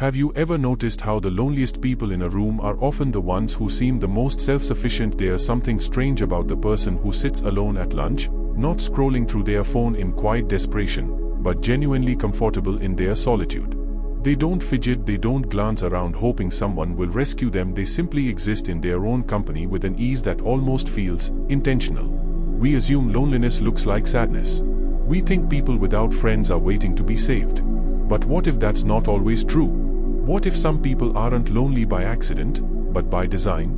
Have you ever noticed how the loneliest people in a room are often the ones who seem the most self-sufficient? There's something strange about the person who sits alone at lunch, not scrolling through their phone in quiet desperation, but genuinely comfortable in their solitude. They don't fidget, they don't glance around hoping someone will rescue them, they simply exist in their own company with an ease that almost feels intentional. We assume loneliness looks like sadness. We think people without friends are waiting to be saved. But what if that's not always true? What if some people aren't lonely by accident, but by design?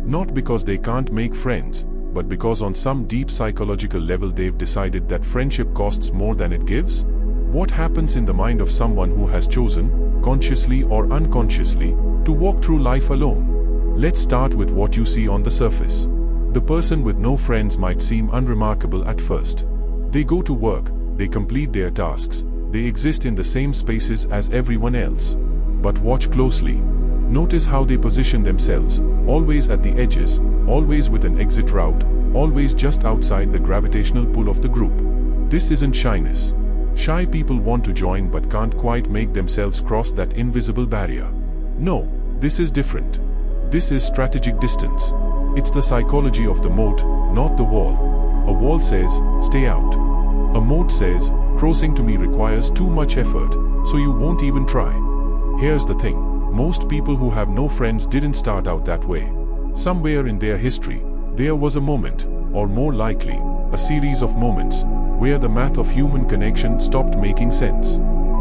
Not because they can't make friends, but because on some deep psychological level they've decided that friendship costs more than it gives? What happens in the mind of someone who has chosen, consciously or unconsciously, to walk through life alone? Let's start with what you see on the surface. The person with no friends might seem unremarkable at first. They go to work, they complete their tasks, they exist in the same spaces as everyone else. But watch closely. Notice how they position themselves, always at the edges, always with an exit route, always just outside the gravitational pull of the group. This isn't shyness. Shy people want to join but can't quite make themselves cross that invisible barrier. No, this is different. This is strategic distance. It's the psychology of the moat, not the wall. A wall says, stay out. A moat says, crossing to me requires too much effort, so you won't even try. Here's the thing, most people who have no friends didn't start out that way. Somewhere in their history, there was a moment, or more likely, a series of moments, where the math of human connection stopped making sense.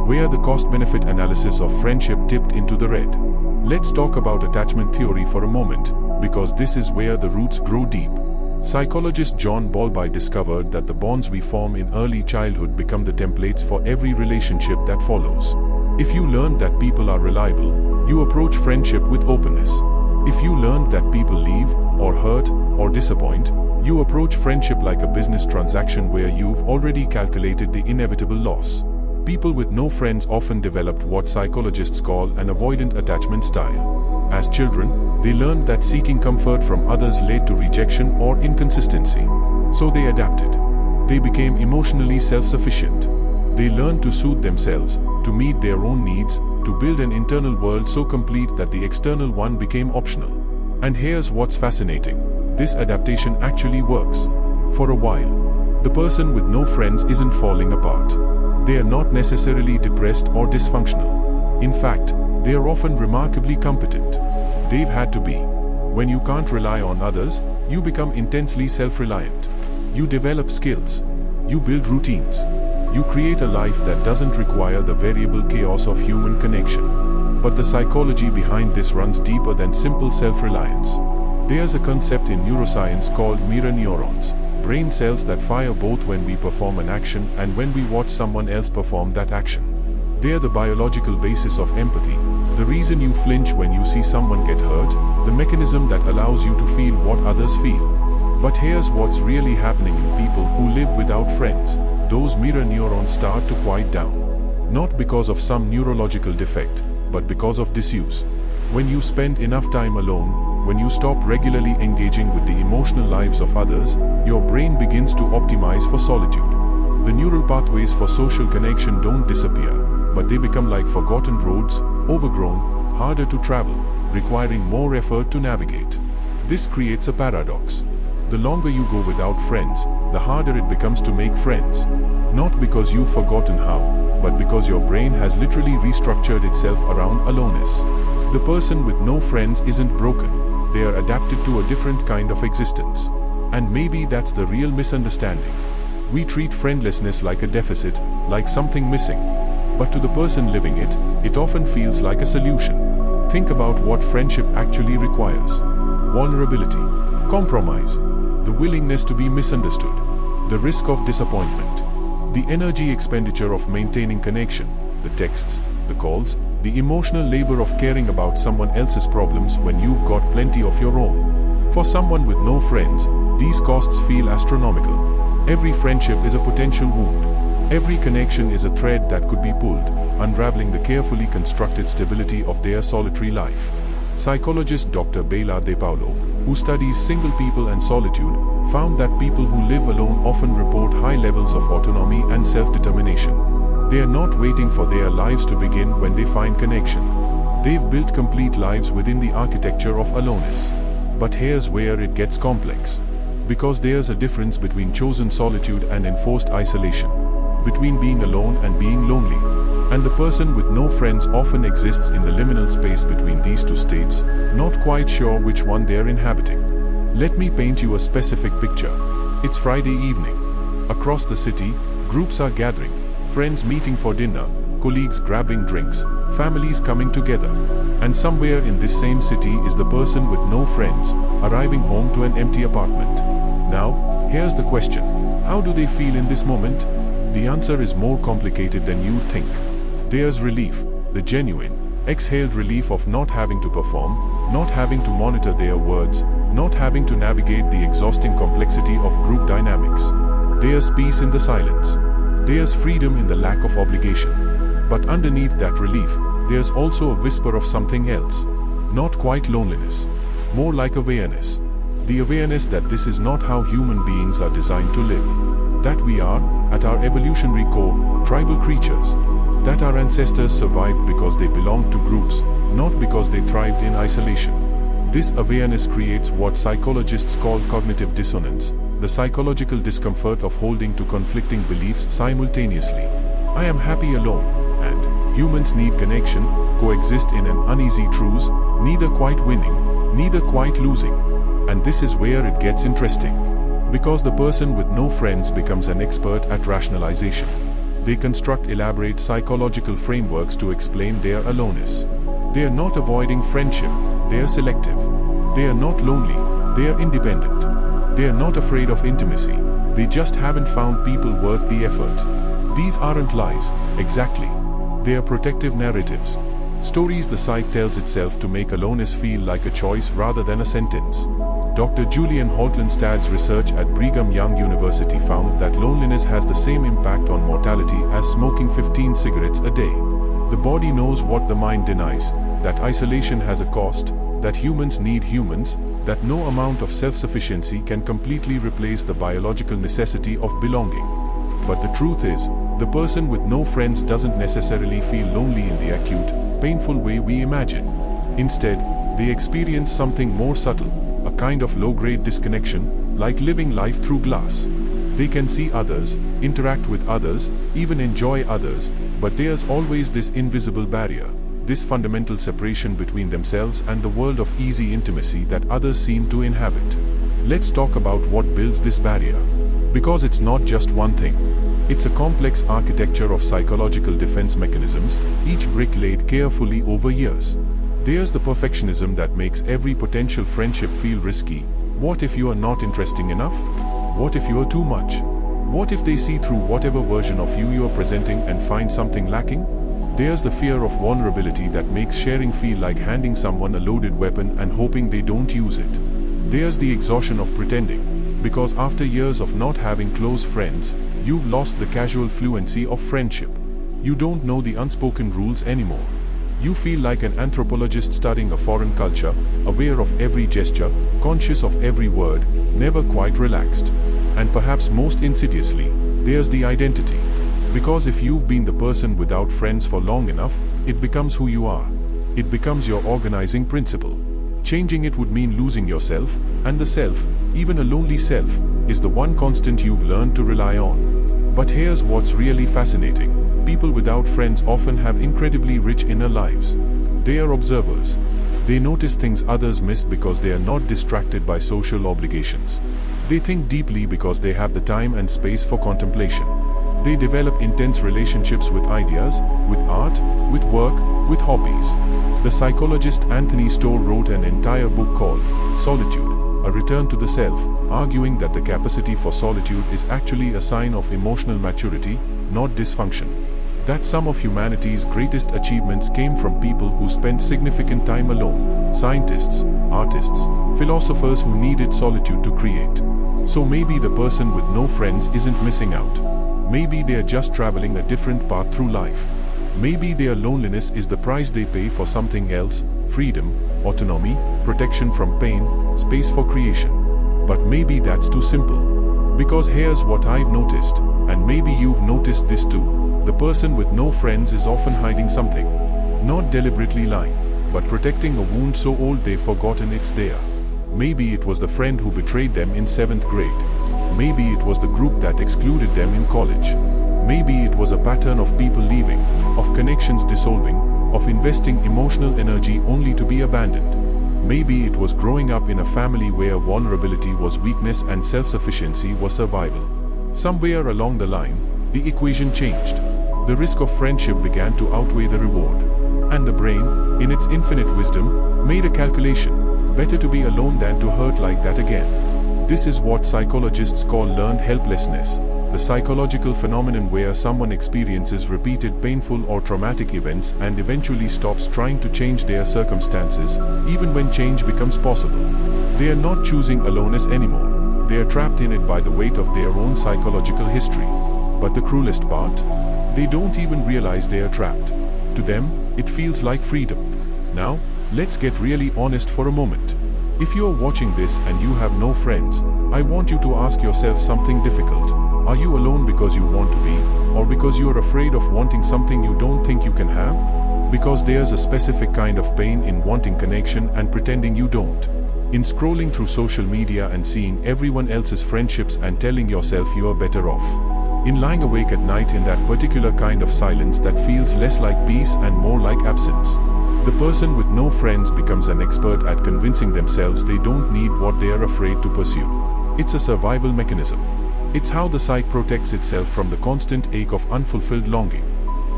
Where the cost-benefit analysis of friendship tipped into the red. Let's talk about attachment theory for a moment, because this is where the roots grow deep. Psychologist John Bowlby discovered that the bonds we form in early childhood become the templates for every relationship that follows. If you learned that people are reliable, you approach friendship with openness. If you learned that people leave, or hurt, or disappoint, you approach friendship like a business transaction where you've already calculated the inevitable loss. People with no friends often developed what psychologists call an avoidant attachment style. As children, they learned that seeking comfort from others led to rejection or inconsistency. So they adapted. They became emotionally self-sufficient. They learned to soothe themselves, to meet their own needs, to build an internal world so complete that the external one became optional. And here's what's fascinating. This adaptation actually works. For a while, the person with no friends isn't falling apart. They are not necessarily depressed or dysfunctional. In fact, they are often remarkably competent. They've had to be. When you can't rely on others, you become intensely self-reliant. You develop skills. You build routines. You create a life that doesn't require the variable chaos of human connection. But the psychology behind this runs deeper than simple self-reliance. There's a concept in neuroscience called mirror neurons, brain cells that fire both when we perform an action and when we watch someone else perform that action. They're the biological basis of empathy, the reason you flinch when you see someone get hurt, the mechanism that allows you to feel what others feel. But here's what's really happening in people who live without friends. Those mirror neurons start to quiet down. Not because of some neurological defect, but because of disuse. When you spend enough time alone, when you stop regularly engaging with the emotional lives of others, your brain begins to optimize for solitude. The neural pathways for social connection don't disappear, but they become like forgotten roads, overgrown, harder to travel, requiring more effort to navigate. This creates a paradox. The longer you go without friends, the harder it becomes to make friends. Not because you've forgotten how, but because your brain has literally restructured itself around aloneness. The person with no friends isn't broken, they are adapted to a different kind of existence. And maybe that's the real misunderstanding. We treat friendlessness like a deficit, like something missing. But to the person living it, it often feels like a solution. Think about what friendship actually requires. Vulnerability, compromise, the willingness to be misunderstood, the risk of disappointment, the energy expenditure of maintaining connection, the texts, the calls, the emotional labor of caring about someone else's problems when you've got plenty of your own. For someone with no friends, these costs feel astronomical. Every friendship is a potential wound. Every connection is a thread that could be pulled, unraveling the carefully constructed stability of their solitary life. Psychologist Dr. Bela De Paulo, who studies single people and solitude, found that people who live alone often report high levels of autonomy and self-determination. They are not waiting for their lives to begin when they find connection. They've built complete lives within the architecture of aloneness. But here's where it gets complex. Because there's a difference between chosen solitude and enforced isolation. Between being alone and being lonely. And the person with no friends often exists in the liminal space between these two states, not quite sure which one they're inhabiting. Let me paint you a specific picture. It's Friday evening. Across the city, groups are gathering, friends meeting for dinner, colleagues grabbing drinks, families coming together. And somewhere in this same city is the person with no friends, arriving home to an empty apartment. Now, here's the question. How do they feel in this moment? The answer is more complicated than you'd think. There's relief, the genuine, exhaled relief of not having to perform, not having to monitor their words, not having to navigate the exhausting complexity of group dynamics. There's peace in the silence. There's freedom in the lack of obligation. But underneath that relief, there's also a whisper of something else. Not quite loneliness. More like awareness. The awareness that this is not how human beings are designed to live. That we are, at our evolutionary core, tribal creatures. That our ancestors survived because they belonged to groups, not because they thrived in isolation. This awareness creates what psychologists call cognitive dissonance, the psychological discomfort of holding to conflicting beliefs simultaneously. I am happy alone, and humans need connection, coexist in an uneasy truce, neither quite winning, neither quite losing. And this is where it gets interesting. Because the person with no friends becomes an expert at rationalization. They construct elaborate psychological frameworks to explain their aloneness. They are not avoiding friendship, they are selective. They are not lonely, they are independent. They are not afraid of intimacy, they just haven't found people worth the effort. These aren't lies, exactly. They are protective narratives. Stories the psyche tells itself to make aloneness feel like a choice rather than a sentence. Dr. Julian Holtenstad's research at Brigham Young University found that loneliness has the same impact on mortality as smoking 15 cigarettes a day. The body knows what the mind denies, that isolation has a cost, that humans need humans, that no amount of self-sufficiency can completely replace the biological necessity of belonging. But the truth is, the person with no friends doesn't necessarily feel lonely in the acute, painful way we imagine. Instead, they experience something more subtle. A kind of low-grade disconnection, like living life through glass. They can see others, interact with others, even enjoy others, but there's always this invisible barrier, this fundamental separation between themselves and the world of easy intimacy that others seem to inhabit. Let's talk about what builds this barrier. Because it's not just one thing. It's a complex architecture of psychological defense mechanisms, each brick laid carefully over years. There's the perfectionism that makes every potential friendship feel risky. What if you are not interesting enough? What if you are too much? What if they see through whatever version of you are presenting and find something lacking? There's the fear of vulnerability that makes sharing feel like handing someone a loaded weapon and hoping they don't use it. There's the exhaustion of pretending, because after years of not having close friends, you've lost the casual fluency of friendship. You don't know the unspoken rules anymore. You feel like an anthropologist studying a foreign culture, aware of every gesture, conscious of every word, never quite relaxed. And perhaps most insidiously, there's the identity. Because if you've been the person without friends for long enough, it becomes who you are. It becomes your organizing principle. Changing it would mean losing yourself, and the self, even a lonely self, is the one constant you've learned to rely on. But here's what's really fascinating. People without friends often have incredibly rich inner lives. They are observers. They notice things others miss because they are not distracted by social obligations. They think deeply because they have the time and space for contemplation. They develop intense relationships with ideas, with art, with work, with hobbies. The psychologist Anthony Storr wrote an entire book called Solitude, A Return to the Self, arguing that the capacity for solitude is actually a sign of emotional maturity, not dysfunction. That some of humanity's greatest achievements came from people who spent significant time alone, scientists, artists, philosophers who needed solitude to create. So maybe the person with no friends isn't missing out. Maybe they are just traveling a different path through life. Maybe their loneliness is the price they pay for something else, freedom, autonomy, protection from pain, space for creation. But maybe that's too simple. Because here's what I've noticed, and maybe you've noticed this too. The person with no friends is often hiding something. Not deliberately lying, but protecting a wound so old they've forgotten it's there. Maybe it was the friend who betrayed them in 7th grade. Maybe it was the group that excluded them in college. Maybe it was a pattern of people leaving, of connections dissolving, of investing emotional energy only to be abandoned. Maybe it was growing up in a family where vulnerability was weakness and self-sufficiency was survival. Somewhere along the line, the equation changed. The risk of friendship began to outweigh the reward. And the brain, in its infinite wisdom, made a calculation: better to be alone than to hurt like that again. This is what psychologists call learned helplessness, the psychological phenomenon where someone experiences repeated painful or traumatic events and eventually stops trying to change their circumstances, even when change becomes possible. They are not choosing aloneness anymore. They are trapped in it by the weight of their own psychological history. But the cruelest part? They don't even realize they are trapped. To them, it feels like freedom. Now, let's get really honest for a moment. If you are watching this and you have no friends, I want you to ask yourself something difficult. Are you alone because you want to be, or because you are afraid of wanting something you don't think you can have? Because there's a specific kind of pain in wanting connection and pretending you don't. In scrolling through social media and seeing everyone else's friendships and telling yourself you are better off. In lying awake at night in that particular kind of silence that feels less like peace and more like absence. The person with no friends becomes an expert at convincing themselves they don't need what they are afraid to pursue. It's a survival mechanism. It's how the psyche protects itself from the constant ache of unfulfilled longing.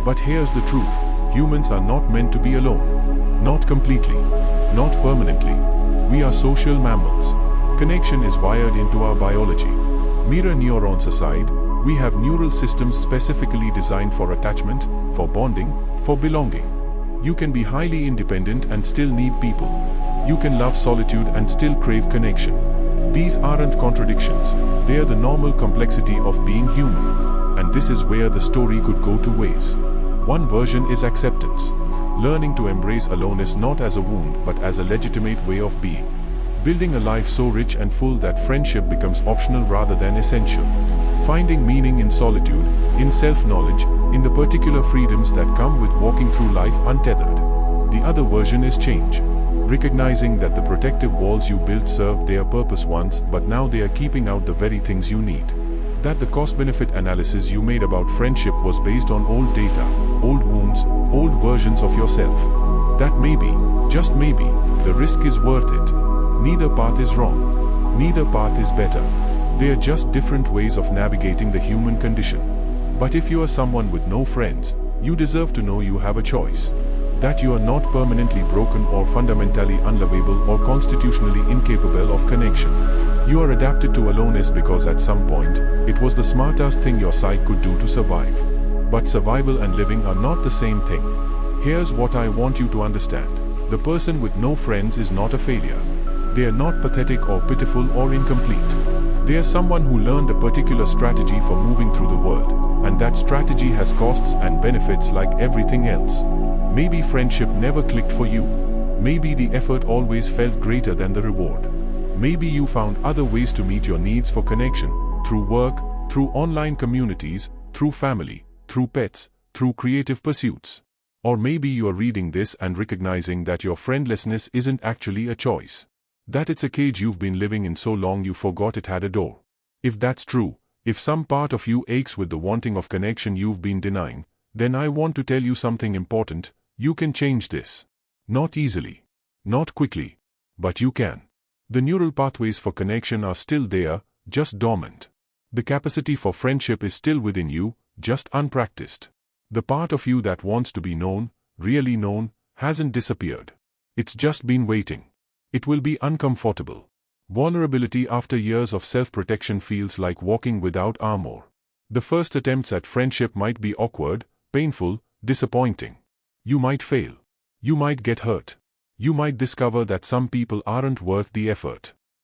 But here's the truth: humans are not meant to be alone. Not completely. Not permanently. We are social mammals. Connection is wired into our biology. Mirror neurons aside, we have neural systems specifically designed for attachment, for bonding, for belonging. You can be highly independent and still need people. You can love solitude and still crave connection. These aren't contradictions, they are the normal complexity of being human. And this is where the story could go two ways. One version is acceptance. Learning to embrace aloneness not as a wound but as a legitimate way of being. Building a life so rich and full that friendship becomes optional rather than essential. Finding meaning in solitude, in self-knowledge, in the particular freedoms that come with walking through life untethered. The other version is change. Recognizing that the protective walls you built served their purpose once, but now they are keeping out the very things you need. That the cost-benefit analysis you made about friendship was based on old data, old wounds, old versions of yourself. That maybe, just maybe, the risk is worth it. Neither path is wrong. Neither path is better. They are just different ways of navigating the human condition. But if you are someone with no friends, you deserve to know you have a choice. That you are not permanently broken or fundamentally unlovable or constitutionally incapable of connection. You are adapted to aloneness because at some point, it was the smartest thing your psyche could do to survive. But survival and living are not the same thing. Here's what I want you to understand. The person with no friends is not a failure. They are not pathetic or pitiful or incomplete. They are someone who learned a particular strategy for moving through the world, and that strategy has costs and benefits like everything else. Maybe friendship never clicked for you. Maybe the effort always felt greater than the reward. Maybe you found other ways to meet your needs for connection, through work, through online communities, through family, through pets, through creative pursuits. Or maybe you are reading this and recognizing that your friendlessness isn't actually a choice. That it's a cage you've been living in so long you forgot it had a door. If that's true, if some part of you aches with the wanting of connection you've been denying, then I want to tell you something important. You can change this. Not easily. Not quickly. But you can. The neural pathways for connection are still there, just dormant. The capacity for friendship is still within you, just unpracticed. The part of you that wants to be known, really known, hasn't disappeared. It's just been waiting. It will be uncomfortable. Vulnerability after years of self-protection feels like walking without armor. The first attempts at friendship might be awkward, painful, disappointing. You might fail. You might get hurt. You might discover that some people aren't worth the effort.